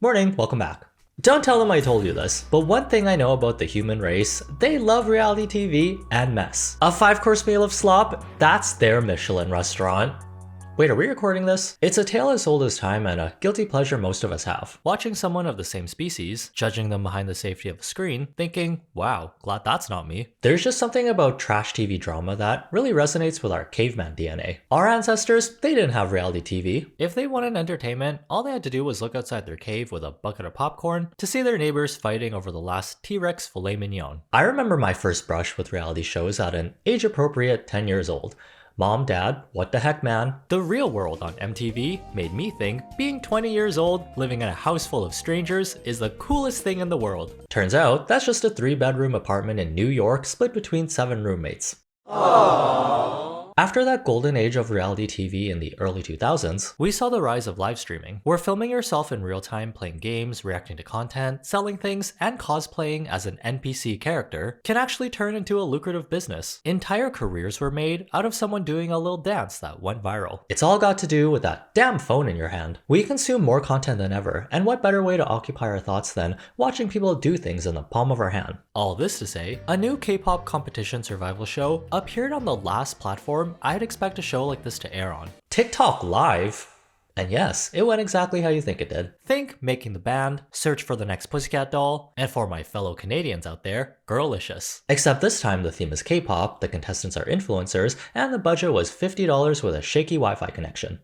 Morning, welcome back. Don't tell them I told you this, but one thing I know about the human race, they love reality TV and mess. A 5-course meal of slop, that's their Michelin restaurant. Wait, are we recording this? It's a tale as old as time and a guilty pleasure most of us have. Watching someone of the same species, judging them behind the safety of a screen, thinking, wow, glad that's not me. There's just something about trash TV drama that really resonates with our caveman DNA. Our ancestors, they didn't have reality TV. If they wanted entertainment, all they had to do was look outside their cave with a bucket of popcorn to see their neighbors fighting over the last T-Rex filet mignon. I remember my first brush with reality shows at an age-appropriate 10 years old. Mom, Dad, what the heck, man? The Real World on MTV made me think being 20 years old, living in a house full of strangers is the coolest thing in the world. Turns out, that's just a 3-bedroom apartment in New York split between 7 roommates. Aww. After that golden age of reality TV in the early 2000s, we saw the rise of live streaming, where filming yourself in real time playing games, reacting to content, selling things, and cosplaying as an NPC character can actually turn into a lucrative business. Entire careers were made out of someone doing a little dance that went viral. It's all got to do with that damn phone in your hand. We consume more content than ever, and what better way to occupy our thoughts than watching people do things in the palm of our hand? All this to say, a new K-pop competition survival show appeared on the last platform I'd expect a show like this to air on. TikTok Live? And yes, it went exactly how you think it did. Think Making the Band, Search for the Next Pussycat Doll, and for my fellow Canadians out there, Girlicious. Except this time the theme is K-pop, the contestants are influencers, and the budget was $50 with a shaky Wi-Fi connection.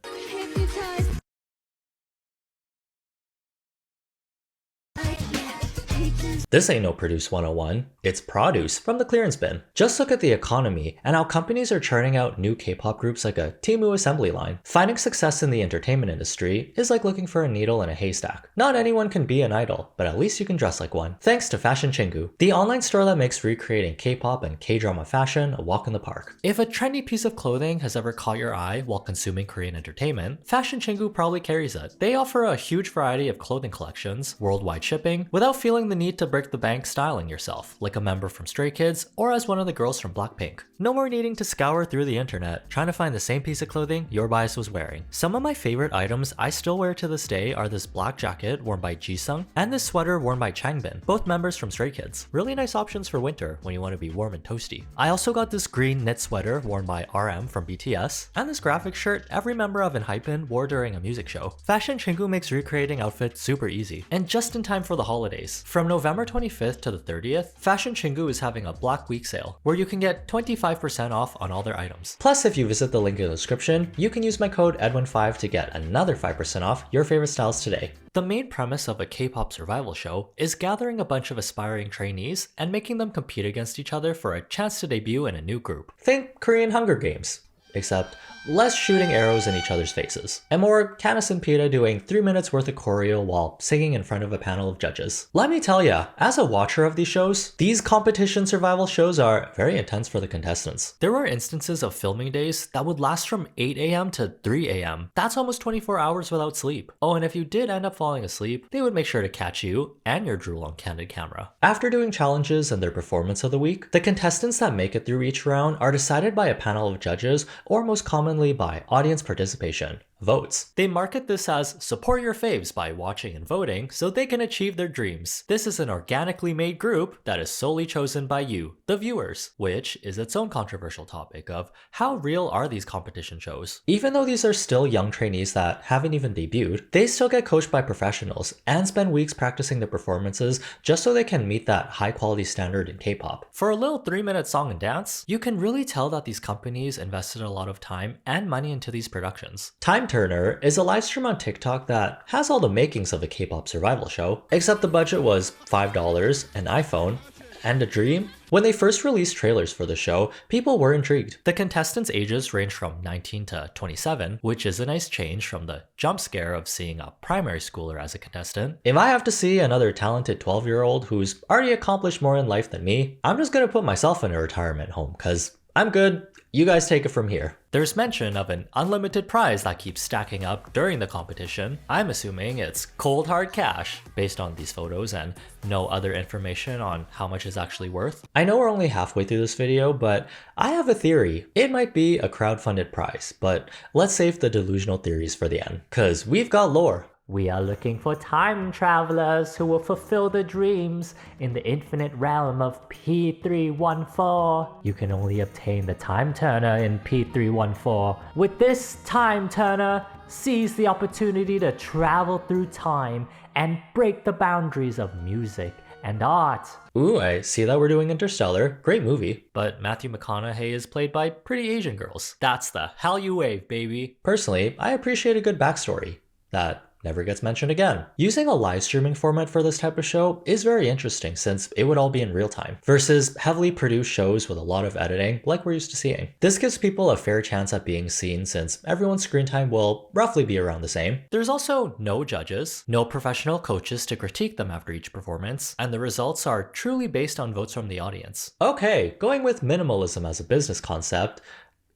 This ain't no Produce 101, it's produce from the clearance bin. Just look at the economy and how companies are churning out new K-pop groups like a Temu assembly line. Finding success in the entertainment industry is like looking for a needle in a haystack. Not anyone can be an idol, but at least you can dress like one. Thanks to Fashion Chingu, the online store that makes recreating K-pop and K-drama fashion a walk in the park. If a trendy piece of clothing has ever caught your eye while consuming Korean entertainment, Fashion Chingu probably carries it. They offer a huge variety of clothing collections, worldwide shipping, without feeling the need to break the bank styling yourself, like a member from Stray Kids or as one of the girls from Blackpink. No more needing to scour through the internet trying to find the same piece of clothing your bias was wearing. Some of my favorite items I still wear to this day are this black jacket worn by Jisung and this sweater worn by Changbin, both members from Stray Kids. Really nice options for winter when you want to be warm and toasty. I also got this green knit sweater worn by RM from BTS and this graphic shirt every member of ENHYPEN wore during a music show. Fashion Chingu makes recreating outfits super easy and just in time for the holidays. From November 25th to the 30th, Fashion Chingu is having a Black Week sale where you can get 25% off on all their items. Plus, if you visit the link in the description, you can use my code EDWIN5 to get another 5% off your favorite styles today. The main premise of a K-pop survival show is gathering a bunch of aspiring trainees and making them compete against each other for a chance to debut in a new group. Think Korean Hunger Games. Except less shooting arrows in each other's faces, and more Canis and Peta doing 3 minutes worth of choreo while singing in front of a panel of judges. Let me tell ya, as a watcher of these shows, these competition survival shows are very intense for the contestants. There were instances of filming days that would last from 8 AM to 3 AM. That's almost 24 hours without sleep. Oh, and if you did end up falling asleep, they would make sure to catch you and your drool on candid camera. After doing challenges and their performance of the week, the contestants that make it through each round are decided by a panel of judges or most commonly by audience participation. Votes. They market this as support your faves by watching and voting so they can achieve their dreams. This is an organically made group that is solely chosen by you, the viewers, which is its own controversial topic of how real are these competition shows. Even though these are still young trainees that haven't even debuted, they still get coached by professionals and spend weeks practicing their performances just so they can meet that high quality standard in K-pop. For a little 3-minute song and dance, you can really tell that these companies invested a lot of time and money into these productions. Time Turner is a live stream on TikTok that has all the makings of a K-pop survival show, except the budget was $5, an iPhone, and a dream. When they first released trailers for the show, people were intrigued. The contestants' ages range from 19 to 27, which is a nice change from the jump scare of seeing a primary schooler as a contestant. If I have to see another talented 12-year-old who's already accomplished more in life than me, I'm just gonna put myself in a retirement home, cause I'm good. You guys take it from here. There's mention of an unlimited prize that keeps stacking up during the competition. I'm assuming it's cold hard cash based on these photos and no other information on how much it's actually worth. I know we're only halfway through this video, but I have a theory. It might be a crowdfunded prize, but let's save the delusional theories for the end, cause we've got lore. We are looking for time travelers who will fulfill their dreams in the infinite realm of P314. You can only obtain the time turner in P314. With this time turner, seize the opportunity to travel through time and break the boundaries of music and art. Ooh, I see that we're doing Interstellar. Great movie. But Matthew McConaughey is played by pretty Asian girls. That's the Hallyu wave, baby. Personally, I appreciate a good backstory that never gets mentioned again. Using a live streaming format for this type of show is very interesting since it would all be in real time, versus heavily produced shows with a lot of editing like we're used to seeing. This gives people a fair chance at being seen since everyone's screen time will roughly be around the same. There's also no judges, no professional coaches to critique them after each performance, and the results are truly based on votes from the audience. Okay, going with minimalism as a business concept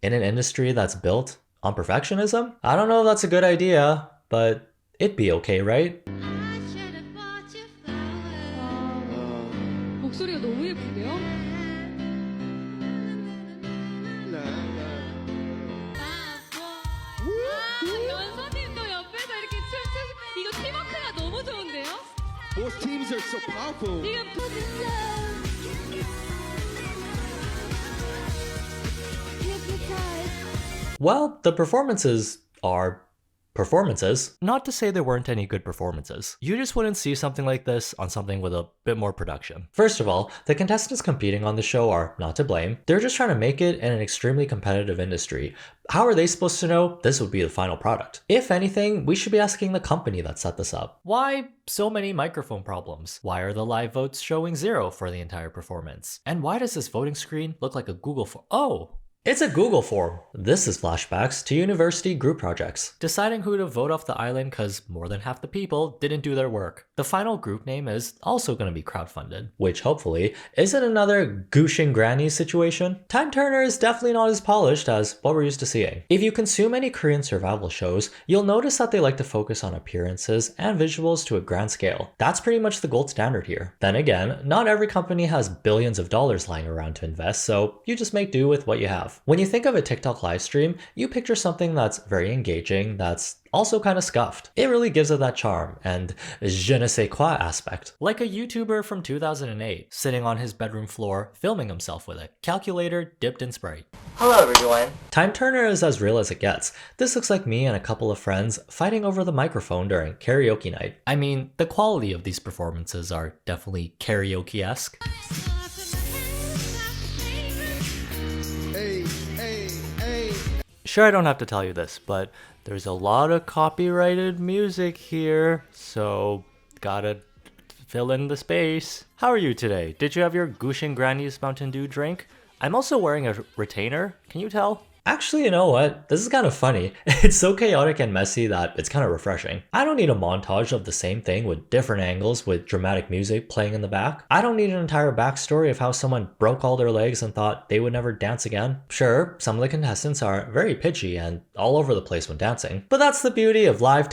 in an industry that's built on perfectionism? I don't know if that's a good idea, but it'd be okay, right? 목소리가 너무 예쁜데요? 연서님도 옆에서 이렇게 이거 팀워크가 너무 좋은데요? Both teams are so powerful. Well, the performances are performances. Not to say there weren't any good performances. You just wouldn't see something like this on something with a bit more production. First of all, the contestants competing on the show are not to blame. They're just trying to make it in an extremely competitive industry. How are they supposed to know this would be the final product? If anything, we should be asking the company that set this up. Why so many microphone problems? Why are the live votes showing 0 for the entire performance? And why does this voting screen look like a Google form? Oh! It's a Google form. This is flashbacks to university group projects. Deciding who to vote off the island because more than half the people didn't do their work. The final group name is also going to be crowdfunded, which hopefully isn't another Gushin Granny situation. Time Turner is definitely not as polished as what we're used to seeing. If you consume any Korean survival shows, you'll notice that they like to focus on appearances and visuals to a grand scale. That's pretty much the gold standard here. Then again, not every company has billions of dollars lying around to invest, so you just make do with what you have. When you think of a TikTok live stream, you picture something that's very engaging, that's also kind of scuffed. It really gives it that charm and je ne sais quoi aspect. Like a YouTuber from 2008, sitting on his bedroom floor, filming himself with a calculator dipped in Sprite. Hello everyone. Time Turner is as real as it gets. This looks like me and a couple of friends fighting over the microphone during karaoke night. I mean, the quality of these performances are definitely karaoke-esque. Sure, I don't have to tell you this, but there's a lot of copyrighted music here, so gotta fill in the space. How are you today? Did you have your Gushin Granny's Mountain Dew drink? I'm also wearing a retainer, can you tell? Actually, you know what? This is kind of funny. It's so chaotic and messy that it's kind of refreshing. I don't need a montage of the same thing with different angles with dramatic music playing in the back. I don't need an entire backstory of how someone broke all their legs and thought they would never dance again. Sure, some of the contestants are very pitchy and all over the place when dancing, but that's the beauty of live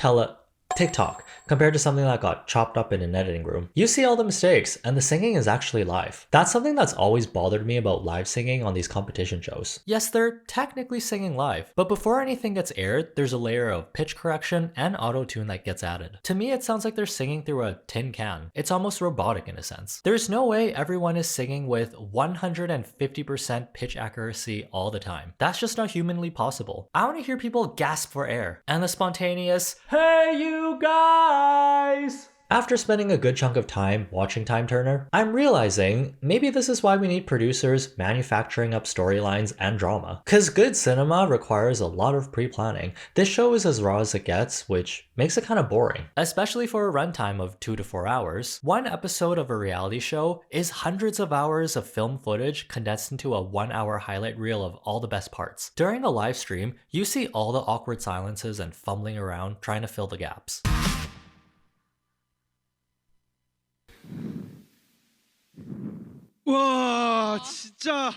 TikTok compared to something that got chopped up in an editing room. You see all the mistakes and the singing is actually live. That's something that's always bothered me about live singing on these competition shows. Yes, they're technically singing live, but before anything gets aired, there's a layer of pitch correction and auto-tune that gets added. To me, it sounds like they're singing through a tin can. It's almost robotic in a sense. There's no way everyone is singing with 150% pitch accuracy all the time. That's just not humanly possible. I want to hear people gasp for air and the spontaneous, "Hey you guys!" After spending a good chunk of time watching Time Turner, I'm realizing maybe this is why we need producers manufacturing up storylines and drama. Cause good cinema requires a lot of pre-planning. This show is as raw as it gets, which makes it kind of boring. Especially for a runtime of 2 to 4 hours. One episode of a reality show is hundreds of hours of film footage condensed into a 1-hour highlight reel of all the best parts. During a live stream, you see all the awkward silences and fumbling around trying to fill the gaps. 와 진짜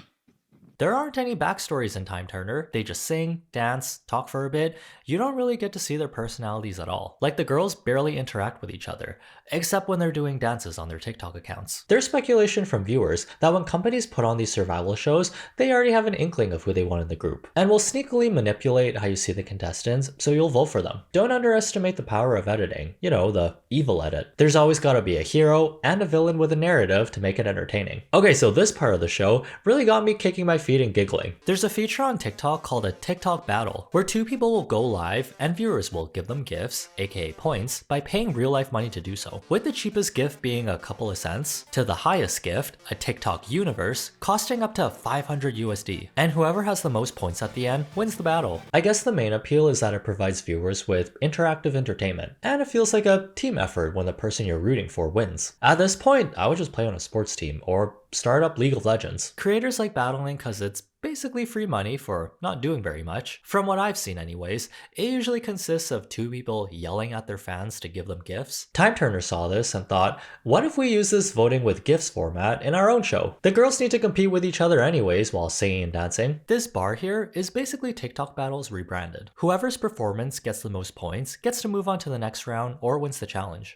There aren't any backstories in Time Turner. They just sing, dance, talk for a bit. You don't really get to see their personalities at all. Like, the girls barely interact with each other, except when they're doing dances on their TikTok accounts. There's speculation from viewers that when companies put on these survival shows, they already have an inkling of who they want in the group, and will sneakily manipulate how you see the contestants so you'll vote for them. Don't underestimate the power of editing. You know, the evil edit. There's always gotta be a hero and a villain with a narrative to make it entertaining. Okay, so this part of the show really got me kicking my feet and giggling. There's a feature on TikTok called a TikTok battle, where two people will go live and viewers will give them gifts, aka points, by paying real life money to do so. With the cheapest gift being a couple of cents, to the highest gift, a TikTok universe, costing up to 500 USD. And whoever has the most points at the end wins the battle. I guess the main appeal is that it provides viewers with interactive entertainment, and it feels like a team effort when the person you're rooting for wins. At this point, I would just play on a sports team or start up League of Legends. Creators like battling because it's basically free money for not doing very much. From what I've seen anyways, it usually consists of two people yelling at their fans to give them gifts. Time Turner saw this and thought, what if we use this voting with gifts format in our own show? The girls need to compete with each other anyways while singing and dancing. This bar here is basically TikTok battles rebranded. Whoever's performance gets the most points gets to move on to the next round or wins the challenge.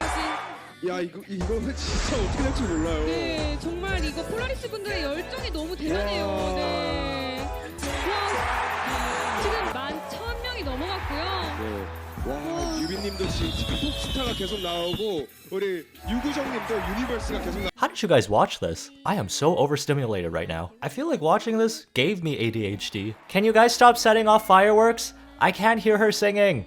야 이거는 진짜 어떻게 될지 몰라요. 네, 정말 이거 폴라리스 분들의 열정이 너무 대단해요. 네. 와, 지금 11,000명이 넘어갔고요. 네. 와 유빈님도 지금 톱스타가 계속 나오고 우리 유구정님도 유니버스가 계속 나. How did you guys watch this? I am so overstimulated right now. I feel like watching this gave me ADHD. Can you guys stop setting off fireworks? I can't hear her singing.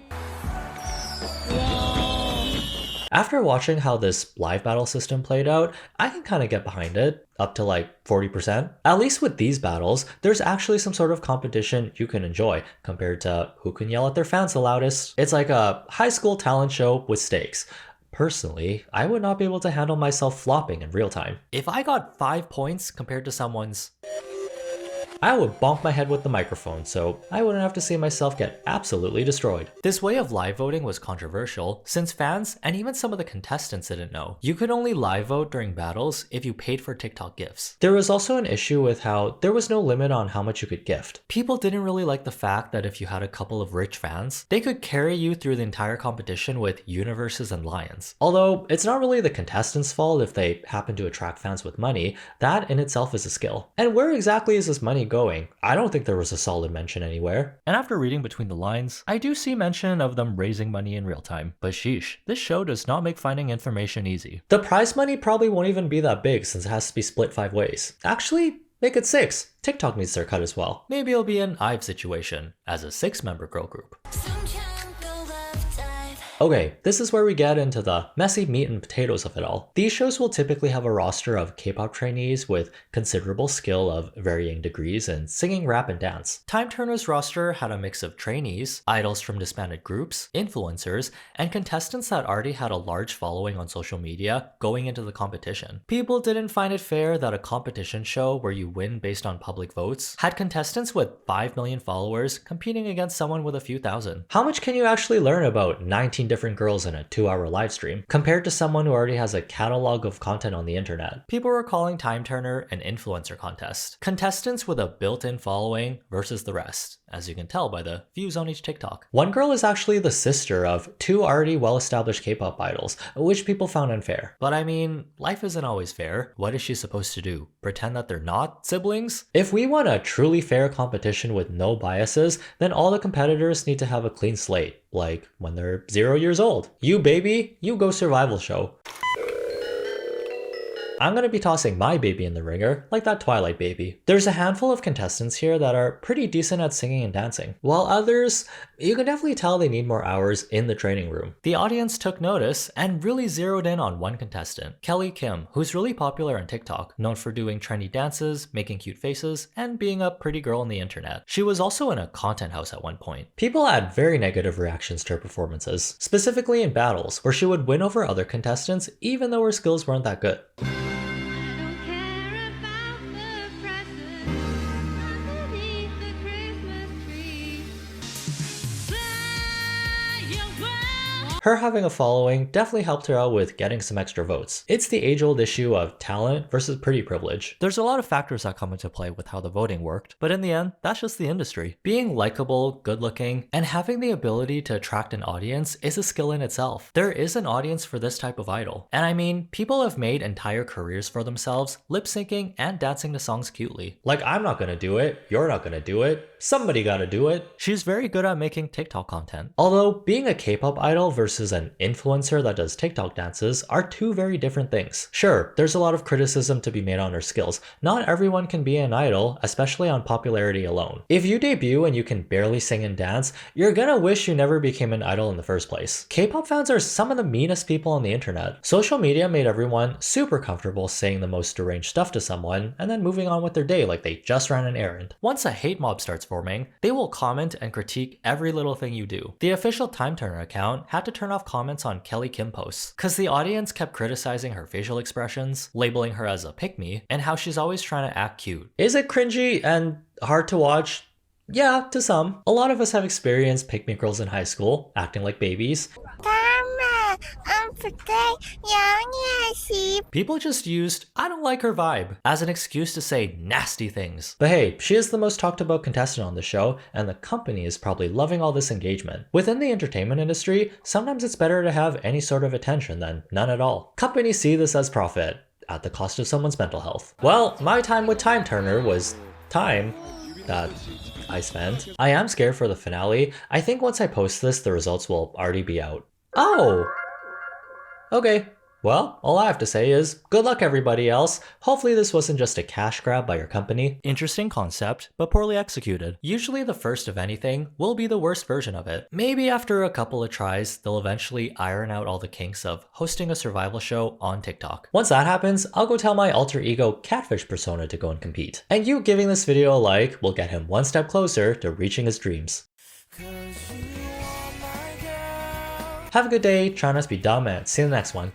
After watching how this live battle system played out, I can kind of get behind it, up to like 40%. At least with these battles, there's actually some sort of competition you can enjoy compared to who can yell at their fans the loudest. It's like a high school talent show with stakes. Personally, I would not be able to handle myself flopping in real time. If I got 5 points compared to someone's, I would bonk my head with the microphone, so I wouldn't have to see myself get absolutely destroyed. This way of live voting was controversial, since fans and even some of the contestants didn't know. You could only live vote during battles if you paid for TikTok gifts. There was also an issue with how there was no limit on how much you could gift. People didn't really like the fact that if you had a couple of rich fans, they could carry you through the entire competition with universes and lions. Although, it's not really the contestants' fault if they happen to attract fans with money, that in itself is a skill. And where exactly is this money going? I don't think there was a solid mention anywhere. And after reading between the lines, I do see mention of them raising money in real time. But sheesh, this show does not make finding information easy. The prize money probably won't even be that big since it has to be split 5 ways. Actually, make it 6. TikTok needs their cut as well. Maybe it'll be an IVE situation as a 6-member girl group. Okay, this is where we get into the messy meat and potatoes of it all. These shows will typically have a roster of K-pop trainees with considerable skill of varying degrees in singing, rap, and dance. Time Turner's roster had a mix of trainees, idols from disbanded groups, influencers, and contestants that already had a large following on social media going into the competition. People didn't find it fair that a competition show where you win based on public votes had contestants with 5 million followers competing against someone with a few thousand. How much can you actually learn about 19 different girls in a 2-hour live stream compared to someone who already has a catalog of content on the internet? People were calling Time Turner an influencer contest. Contestants with a built-in following versus the rest, as you can tell by the views on each TikTok. One girl is actually the sister of 2 already well-established K-pop idols, which people found unfair. But I mean, life isn't always fair. What is she supposed to do? Pretend that they're not siblings? If we want a truly fair competition with no biases, then all the competitors need to have a clean slate, like when they're 0 years old. You baby, you go survival show. I'm gonna be tossing my baby in the ringer, like that Twilight baby. There's a handful of contestants here that are pretty decent at singing and dancing, while others, you can definitely tell they need more hours in the training room. The audience took notice and really zeroed in on one contestant, Kelly Kim, who's really popular on TikTok, known for doing trendy dances, making cute faces, and being a pretty girl on the internet. She was also in a content house at one point. People had very negative reactions to her performances, specifically in battles, where she would win over other contestants even though her skills weren't that good. her having a following definitely helped her out with getting some extra votes. It's the age-old issue of talent versus pretty privilege. There's a lot of factors that come into play with how the voting worked, but in the end, that's just the industry. Being likable, good-looking, and having the ability to attract an audience is a skill in itself. There is an audience for this type of idol. And I mean, people have made entire careers for themselves lip-syncing and dancing to songs cutely. Like, I'm not gonna do it, you're not gonna do it, somebody gotta do it. She's very good at making TikTok content. Although, being a K-pop idol versus an influencer that does TikTok dances are two very different things. Sure, there's a lot of criticism to be made on her skills. Not everyone can be an idol, especially on popularity alone. If you debut and you can barely sing and dance, you're gonna wish you never became an idol in the first place. K-pop fans are some of the meanest people on the internet. Social media made everyone super comfortable saying the most deranged stuff to someone and then moving on with their day like they just ran an errand. Once a hate mob starts forming, they will comment and critique every little thing you do. The official Time Turner account had to turn off comments on Kelly Kim posts because the audience kept criticizing her facial expressions, labeling her as a pick-me, and how she's always trying to act cute. Is it cringy and hard to watch? Yeah, to some. A lot of us have experienced pick-me girls in high school, acting like babies. People just used "I don't like her vibe" as an excuse to say nasty things. But hey, she is the most talked about contestant on the show, and the company is probably loving all this engagement. Within the entertainment industry, sometimes it's better to have any sort of attention than none at all. Companies see this as profit, at the cost of someone's mental health. Well, my time with Time Turner was time that I spent. I am scared for the finale. I think once I post this, the results will already be out. Oh! Okay. Well, all I have to say is, good luck everybody else. Hopefully this wasn't just a cash grab by your company. Interesting concept, but poorly executed. Usually the first of anything will be the worst version of it. Maybe after a couple of tries, they'll eventually iron out all the kinks of hosting a survival show on TikTok. Once that happens, I'll go tell my alter ego Catfish persona to go and compete. And you giving this video a like will get him one step closer to reaching his dreams. Have a good day, try not to be dumb, and see you in the next one.